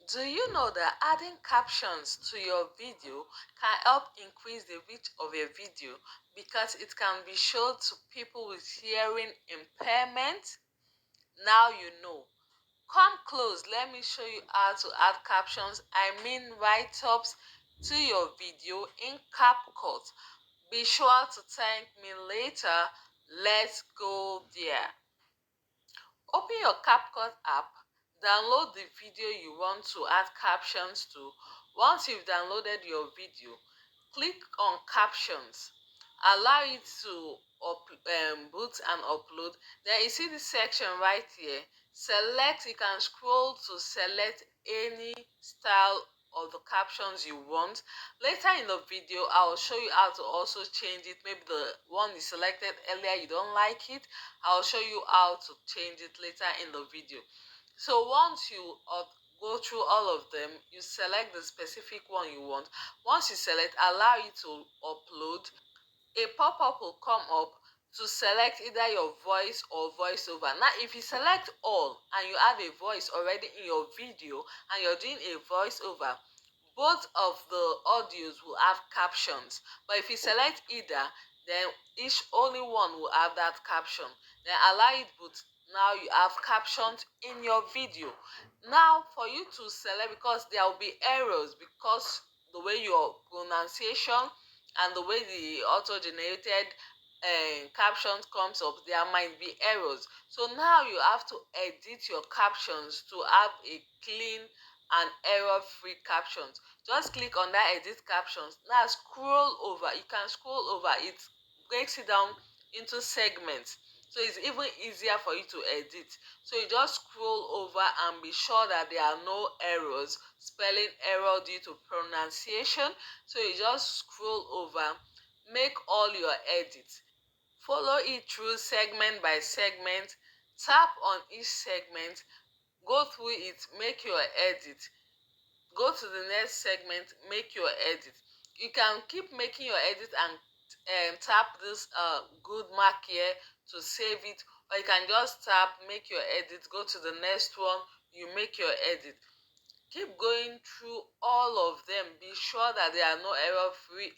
Do you know that adding captions to your video can help increase the reach of your video because it can be shown to people with hearing impairment? Now you know. Come close, let me show you how to add captions, I mean write-ups, to your video in Capcut. Be sure to thank me later. Let's go there. Open your Capcut app, download the video you want to add captions to. Once you've downloaded your video, click on captions. Allow it to boot and upload. Then you see this section right here. Select, you can scroll to select any style of the captions you want. Later in the video, I will show you how to also change it. Maybe the one you selected earlier, you don't like it. I'll show you how to change it later in the video. So once you go through all of them, you select the specific one you want. Once you select, allow it to upload. A pop-up will come up to select either your voice or voiceover. Now if you select all and you have a voice already in your video and you're doing a voiceover, both of the audios will have captions. But if you select either, then each only one will have that caption. Then allow it boot. Now you have captions in your video. Now for you to select, because there will be errors because the way your pronunciation and the way the auto-generated captions comes up, there might be errors. So now you have to edit your captions to have a clean and error-free captions. Just click on that edit captions. Now scroll over. You can scroll over. It breaks it down into segments, so it's even easier for you to edit. So you just scroll over and be sure that there are no errors, spelling error due to pronunciation. So you just scroll over, make all your edits, follow it through segment by segment, tap on each segment, go through it, make your edit, go to the next segment, make your edit. You can keep making your edit and tap this good mark here to save it, or you can just tap make your edit, go to the next one, you make your edit. Keep going through all of them. Be sure that they are no error free.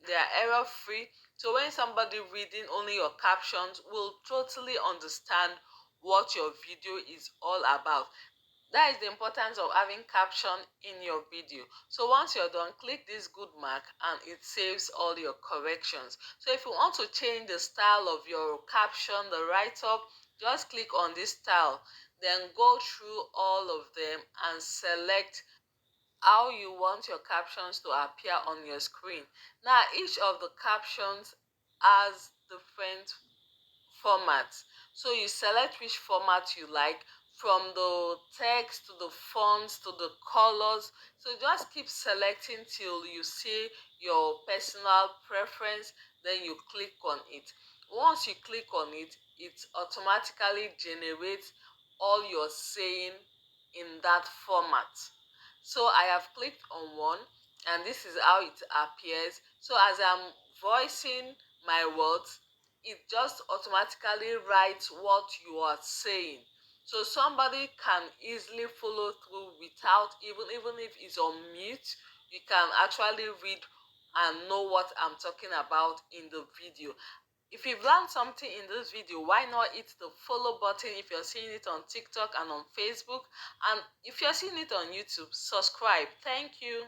They are error free. So when somebody reading only your captions will totally understand what your video is all about. That is the importance of having caption in your video. So once you're done, click this good mark and it saves all your corrections. So if you want to change the style of your caption, the write-up, just click on this style, then go through all of them and select how you want your captions to appear on your screen. Now each of the captions has different formats, so you select which format you like, from the text to the fonts to the colors. So just keep selecting till you see your personal preference, then you click on it. Once you click on it, it automatically generates all you're saying in that format. So I have clicked on one and this is how it appears. So as I'm voicing my words, it just automatically writes what you are saying. So somebody can easily follow through without even if it's on mute, you can actually read and know what I'm talking about in the video. If you've learned something in this video, why not hit the follow button if you're seeing it on TikTok and on Facebook, and if you're seeing it on YouTube, subscribe. Thank you.